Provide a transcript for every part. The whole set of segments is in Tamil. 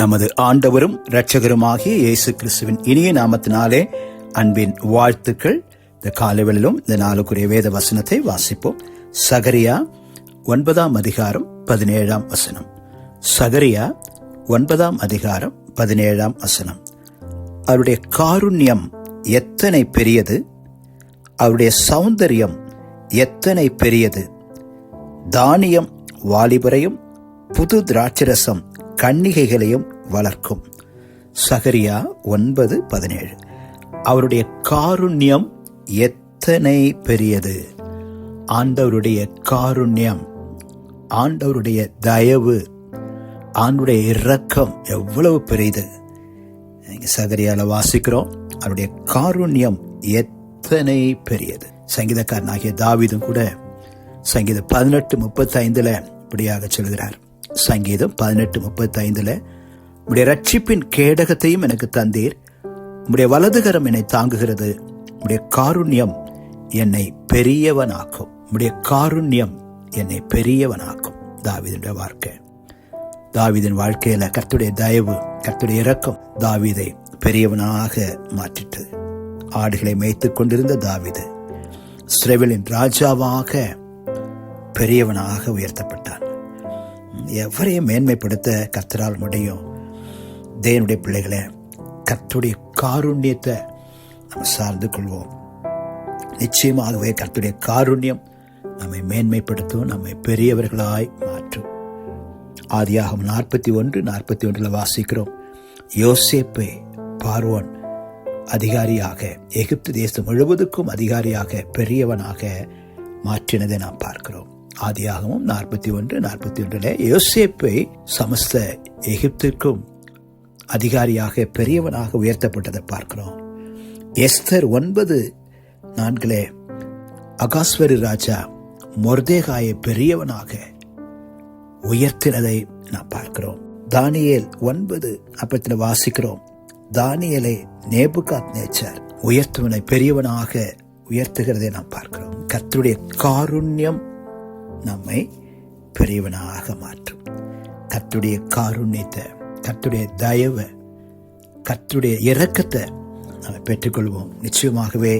நமது ஆண்டவரும் இரட்சகருமாகிய இயேசு கிறிஸ்துவின் இனிய நாமத்தினாலே அன்பின் வாழ்த்துக்கள். இந்த காலைவெளியிலும் இந்த நாளுக்குரிய வேத வசனத்தை வாசிப்போம். சகரியா 9:17. சகரியா 9:17. அவருடைய காருண்யம் எத்தனை பெரியது, அவருடைய சௌந்தரியம் எத்தனை பெரியது. தானியம் வாலிபரையும் புது திராட்சரசம் கன்னிகைகளையும் வளர்க்கும். சகரியா 9:17. அவருடைய காருண்யம் எத்தனை பெரியது. ஆண்டவருடைய காருண்யம், ஆண்டவருடைய தயவு, ஆண்டவருடைய இரக்கம் எவ்வளவு பெரியது. சகரியால வாசிக்கிறோம், அவருடைய காருண்யம் எத்தனை பெரியது. சங்கீதக்காரனாகிய தாவீதும் கூட சங்கீதம் 18:35 இப்படியாக சொல்கிறார். சங்கீதம் 18:35, உம்முடைய ரட்சிப்பின் கேடகத்தையும் எனக்கு தந்தீர், உம்முடைய வலதுகரம் என்னை தாங்குகிறது, உம்முடைய காருண்யம் என்னை பெரியவனாக்கும், உம்முடைய காருண்யம் என்னை பெரியவனாக்கும். தாவீதுடைய வாழ்க்கை, தாவீதின் வாழ்க்கையில கர்த்தருடைய தயவு, கர்த்தருடைய இரக்கம் தாவீதை பெரியவனாக மாற்றிட்டு. ஆடுகளை மேய்த்துக் கொண்டிருந்த தாவீது இஸ்ரவேலின் ராஜாவாக பெரியவனாக உயர்த்தப்பட்டான். எவரையும் மேன்மைப்படுத்த கர்த்தரால் முடியும். தேவனுடைய பிள்ளைகளை கர்த்தருடைய காருண்யத்தை நம்ம சார்ந்து கொள்வோம். நிச்சயமாகவே கர்த்தருடைய காருண்யம் நம்மை மேன்மைப்படுத்தும், நம்மை பெரியவர்களாய் மாற்றும். ஆதியாகமம் 41:41 வாசிக்கிறோம், யோசேப்பை பார்வோன் அதிகாரியாக, எகிப்து தேசம் முழுவதுக்கும் அதிகாரியாக பெரியவனாக மாற்றினதை நாம் பார்க்கிறோம். ஆதியாகமம் 41:41 யோசேப்பை சமஸ்த எகிப்திற்கும் அதிகாரியாக பெரியவனாக உயர்த்தப்பட்டதை பார்க்கிறோம். எஸ்தர் 9:4 அகாஸ்வரி ராஜா மொர்தேகாயை பெரியவனாக உயர்த்தினதை நாம் பார்க்கிறோம். தானியேல் 9:40 வாசிக்கிறோம், தானியேலை நேபுகாத்நேச்சார் உயர்த்துவனை பெரியவனாக உயர்த்துகிறதை நாம் பார்க்கிறோம். கர்த்தருடைய காருண்யம் நம்மை பெரியவனாக மாற்றும். கர்த்தருடைய காருண்யத்தை, கர்த்தருடைய தயவை, கர்த்தருடைய இரக்கத்தை நம்ம பெற்றுக்கொள்வோம். நிச்சயமாகவே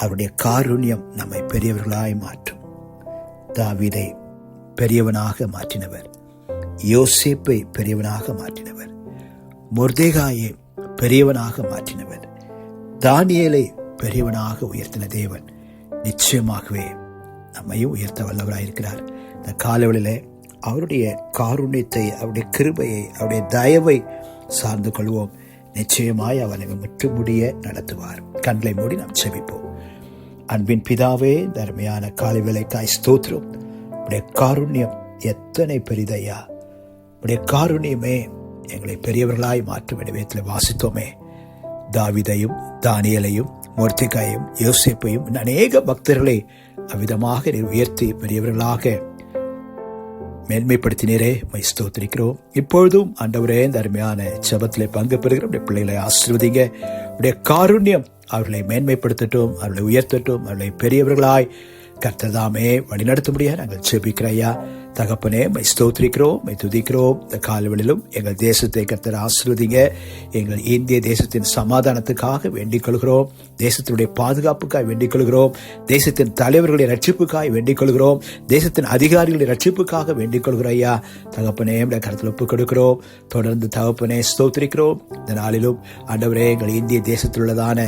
அவருடைய காருண்யம் நம்மை பெரியவர்களாய் மாற்றும். தாவீதை பெரியவனாக மாற்றினவர், யோசேப்பை பெரியவனாக மாற்றினவர், மொர்தேகாயை பெரியவனாக மாற்றினவர், தானியேலை பெரியவனாக உயர்த்தின தேவன் நிச்சயமாகவே நம்மையும் உயர்த்த வல்லவராயிருக்கிறார். இந்த காலவெளியில அவருடைய காருண்யத்தை, அவருடைய கிருபையை, அவருடைய தயவை சார்ந்து கொள்வோம். நிச்சயமாய் அவனை முற்றுமுடிய நடத்துவார். கண்களை மூடி நாம் செபிப்போம். அன்பின் பிதாவே, இந்த அருமையான காலை வேளைக்காய் ஸ்தோத்திரம். உடைய காருண்யம் எத்தனை பெரிதையா. உடைய காருண்யமே எங்களை பெரியவர்களாய் மாற்றும். இடவேத்தில் வாசித்தோமே, தாவீதையும் தானியேலையும் மொர்தெகாயையும் யோசேப்பையும் அநேக பக்தர்களை அவ்விதமாக உயர்த்தி பெரியவர்களாக மேன்மைப்படுத்தினரே, ஸ்தோத்திரிக்கிறோம். இப்பொழுதும் ஆண்டவரே, இந்த அருமையான ஜெபத்திலே பங்கு பெறுகிற உடைய பிள்ளைகளை ஆசீர்வதிங்க. உடைய காருண்யம் அவர்களை மேன்மைப்படுத்தட்டும், அவர்களை உயர்த்தட்டும், அவர்களை பெரியவர்களாய் கர்த்தர்தாமே வழிநடத்தும்படியாக நாங்கள் ஜெபிக்கிறோம். ஐயா தகப்பனே, ஸ்தோத்திரிக்கிறோம், துதிக்கிறோம். இந்த காலவெளியிலும் எங்கள் தேசத்தை கர்த்தர் ஆசீர்வதிங்க. எங்கள் இந்திய தேசத்தின் சமாதானத்துக்காக வேண்டிக் கொள்கிறோம், தேசத்தினுடைய பாதுகாப்புக்காக வேண்டிக் கொள்கிறோம், தேசத்தின் தலைவர்களுடைய ரட்சிப்புக்காக வேண்டிக் கொள்கிறோம், தேசத்தின் அதிகாரிகளுடைய ரட்சிப்புக்காக வேண்டிக் கொள்கிறோம். ஐயா தகப்பனே, கருத்தில் ஒப்புக் கொடுக்கிறோம். தொடர்ந்து தகப்பனே ஸ்தோத்திரிக்கிறோம். இந்த நாளிலும் ஆண்டவரே, எங்கள் இந்திய தேசத்தில் உள்ளதான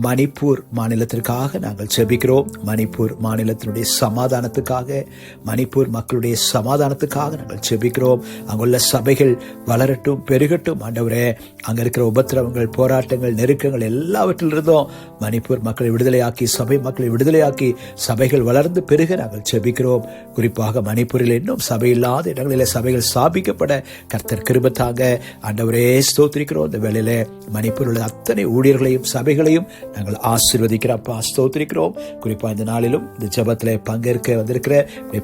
மணிப்பூர் மாநிலத்திற்காக நாங்கள் ஜெபிக்கிறோம். மணிப்பூர் மாநிலத்தினுடைய சமாதானத்துக்காக, மணிப்பூர் மக்களுடைய சமாதானத்துக்காக நாங்கள் ஜெபிக்கிறோம். அங்குள்ள சபைகள் வளரட்டும், பெருகட்டும். ஆண்டவரே, அங்க இருக்கிற உபத்திரவங்கள், போராட்டங்கள், நெருக்கங்கள் எல்லாவற்றிலிருந்தும் மணிப்பூர் மக்களை விடுதலையாக்கி, சபை மக்களை விடுதலையாக்கி, சபைகள் வளர்ந்து பெருக நாங்கள் ஜெபிக்கிறோம். குறிப்பாக மணிப்பூரில் இன்னும் சபை இல்லாத இடங்களில் சபைகள் ஸ்தாபிக்கப்பட கர்த்தர் கிருபை தாங்க. ஆண்டவரே ஸ்தோத்திரிக்கிறோம். இந்த வேளையில மணிப்பூரில் உள்ள அத்தனை ஊழியர்களையும் சபைகளையும் நாங்கள் ஆசீர்வதிக்கிறோம், ஸ்தோத்திரிக்கிறோம். குறிப்பா இந்த நாளிலும் இந்த ஜெபத்தில் பங்கேற்க வந்திருக்கிற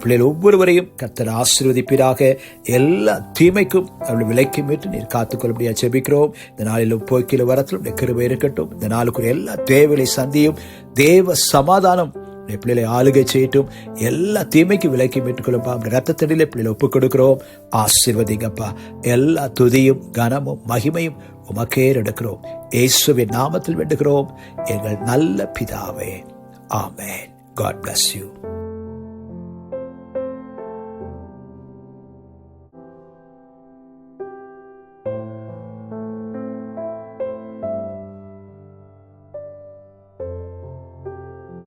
பிள்ளைகள் ஒவ்வொருவரையும் கர்த்தர் ஆசீர்வதிப்பீராக. எல்லா தீமைக்கும் அவளை விலைக்கு மீட்டு நீர் காத்துக்கொள்ளும்படியா ஜெபிக்கிறோம். இந்த நாளிலும் போக்கில வரத்தில் கிருபை இருக்கட்டும். இந்த நாளுக்குரிய எல்லா தேவைகளை சந்தியும். தேவ சமாதானம் உடைய பிள்ளைகளை ஆளுகை செய்யட்டும். எல்லா தீமைக்கு விலக்கி மீட்டுக்கொள்ளும்பா. ரத்தத்தடியிலே பிள்ளைகளை ஒப்புக் கொடுக்கிறோம். ஆசீர்வதிங்கப்பா. எல்லா துதியும் கனமும் மகிமையும் உமக்கே எடுக்கிறோம். இயேசுவின் நாமத்தில் வேண்டுகிறோம் எங்கள் நல்ல பிதாவே. ஆமென். God bless you.